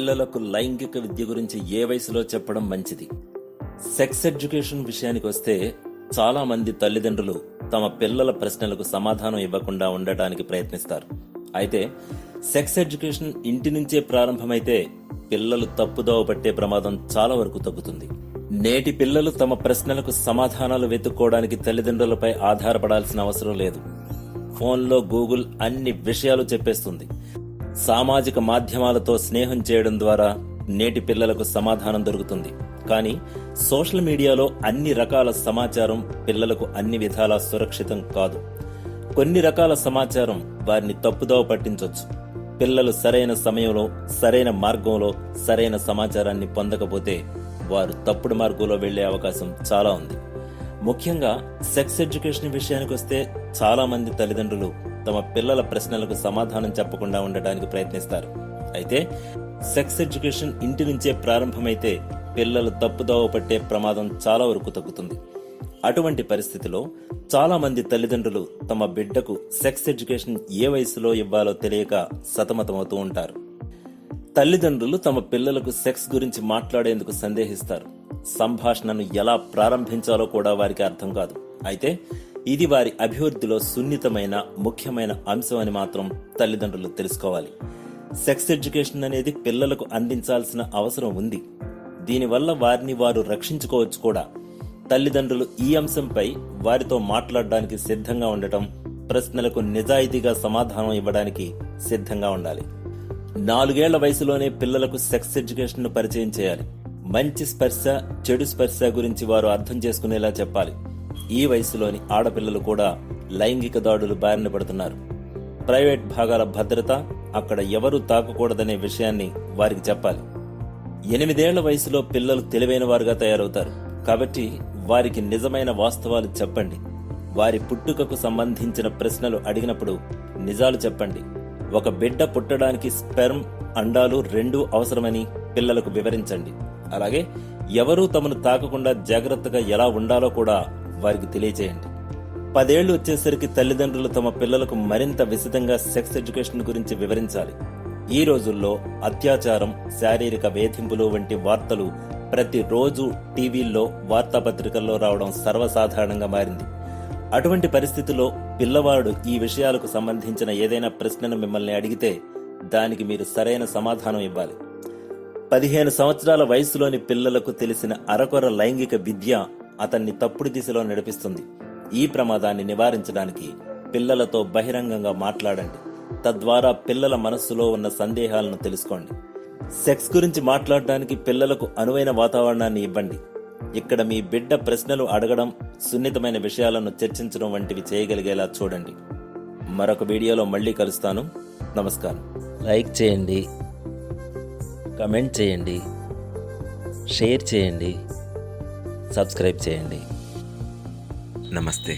పిల్లలకు లైంగిక విద్య గురించి ఏ వయసులో చెప్పడం మంచిది? సెక్స్ ఎడ్యుకేషన్ విషయానికి వస్తే చాలా మంది తల్లిదండ్రులు తమ పిల్లల ప్రశ్నలకు సమాధానం ఇవ్వకుండా ఉండటానికి ప్రయత్నిస్తారు. అయితే సెక్స్ ఎడ్యుకేషన్ ఇంటి నుంచే ప్రారంభమైతే పిల్లలు తప్పుదోవ పట్టే ప్రమాదం చాలా వరకు తగ్గుతుంది. నేటి పిల్లలు తమ ప్రశ్నలకు సమాధానాలు వెతుక్కోవడానికి తల్లిదండ్రులపై ఆధారపడాల్సిన అవసరం లేదు. ఫోన్లో గూగుల్ అన్ని విషయాలు చెప్పేస్తుంది. సామాజిక మాధ్యమాలతో స్నేహం చేయడం ద్వారా నేటి పిల్లలకు సమాధానం దొరుకుతుంది. కానీ సోషల్ మీడియాలో అన్ని రకాల సమాచారం పిల్లలకు అన్ని విధాలా సురక్షితం కాదు. కొన్ని రకాల సమాచారం వారిని తప్పుదోవ పట్టించొచ్చు. పిల్లలు సరైన సమయంలో, సరైన మార్గంలో సరైన సమాచారాన్ని పొందకపోతే వారు తప్పుడు మార్గంలో వెళ్లే అవకాశం చాలా ఉంది. ముఖ్యంగా సెక్స్ ఎడ్యుకేషన్ విషయానికి వస్తే చాలా మంది తల్లిదండ్రులు తమ పిల్లల ప్రశ్నలకు సమాధానం చెప్పకుండా ఉండటానికి ప్రయత్నిస్తారు. అయితే సెక్స్ ఎడ్యుకేషన్ ఇంటి నుంచే ప్రారంభమైతే పిల్లలు తప్పుదోవ పట్టే ప్రమాదం చాలా వరకు తగ్గుతుంది. అటువంటి పరిస్థితిలో చాలా మంది తల్లిదండ్రులు తమ బిడ్డకు సెక్స్ ఎడ్యుకేషన్ ఏ వయసులో ఇవ్వాలో తెలియక సతమతమవుతూ ఉంటారు. తల్లిదండ్రులు తమ పిల్లలకు సెక్స్ గురించి మాట్లాడేందుకు సందేహిస్తారు. సంభాషణను ఎలా ప్రారంభించాలో కూడా వారికి అర్థం కాదు. అయితే ఇది వారి అభివృద్ధిలో సున్నితమైన, ముఖ్యమైన అంశం అని మాత్రం తల్లిదండ్రులు తెలుసుకోవాలి. సెక్స్ ఎడ్యుకేషన్ అనేది పిల్లలకు అందించాల్సిన అవసరం ఉంది. దీనివల్ల వారిని వారు రక్షించుకోవచ్చు కూడా. తల్లిదండ్రులు ఈ అంశంపై వారితో మాట్లాడడానికి సిద్ధంగా ఉండటం, ప్రశ్నలకు నిజాయితీగా సమాధానం ఇవ్వడానికి సిద్ధంగా ఉండాలి. 4 ఏళ్ల వయసులోనే పిల్లలకు సెక్స్ ఎడ్యుకేషన్ ను పరిచయం చేయాలి. మంచి స్పర్శ, చెడు స్పర్శ గురించి వారు అర్థం చేసుకునేలా చెప్పాలి. ఈ వయసులోని ఆడపిల్లలు కూడా లైంగిక దాడులు బారిన పడుతున్నారు. ప్రైవేట్ భాగాల భద్రత, అక్కడ ఎవరూ తాకకూడదనే విషయాన్ని వారికి చెప్పాలి. 8 ఏళ్ల వయసులో పిల్లలు తెలివైన వారుగా తయారవుతారు. కాబట్టి వారికి నిజమైన వాస్తవాలు చెప్పండి. వారి పుట్టుకకు సంబంధించిన ప్రశ్నలు అడిగినప్పుడు నిజాలు చెప్పండి. ఒక బిడ్డ పుట్టడానికి స్పెర్మ్, అండాలు రెండూ అవసరమని పిల్లలకు వివరించండి. అలాగే ఎవరూ తమను తాకకుండా జాగ్రత్తగా ఎలా ఉండాలో కూడా వారికి తెలియజేయండి. 10 ఏళ్లు వచ్చేసరికి తల్లిదండ్రులు తమ పిల్లలకు మరింత విశదంగా సెక్స్ ఎడ్యుకేషన్ గురించి వివరించాలి. ఈ రోజుల్లో అత్యాచారం, శారీరక వేధింపులు వంటి వార్తలు ప్రతిరోజు టీవీల్లో, వార్తాపత్రికల్లో రావడం సర్వసాధారణంగా మారింది. అటువంటి పరిస్థితిలో పిల్లవాడు ఈ విషయాలకు సంబంధించిన ఏదైనా ప్రశ్నను మిమ్మల్ని అడిగితే దానికి మీరు సరైన సమాధానం ఇవ్వాలి. 15 సంవత్సరాల వయసులోని పిల్లలకు తెలిసిన అరకొర లైంగిక విద్య అతన్ని తప్పుడు దిశలో నడిపిస్తుంది. ఈ ప్రమాదాన్ని నివారించడానికి పిల్లలతో బహిరంగంగా మాట్లాడండి. తద్వారా పిల్లల మనస్సులో ఉన్న సందేహాలను తెలుసుకోండి. సెక్స్ గురించి మాట్లాడడానికి పిల్లలకు అనువైన వాతావరణాన్ని ఇవ్వండి. ఇక్కడ మీ బిడ్డ ప్రశ్నలు అడగడం, సున్నితమైన విషయాలను చర్చించడం వంటివి చేయగలిగేలా చూడండి. మరొక వీడియోలో మళ్ళీ కలుస్తాను. నమస్కారం. లైక్ చేయండి, కమెంట్ చేయండి, షేర్ చేయండి, సబ్స్క్రైబ్ చేయండి. నమస్తే.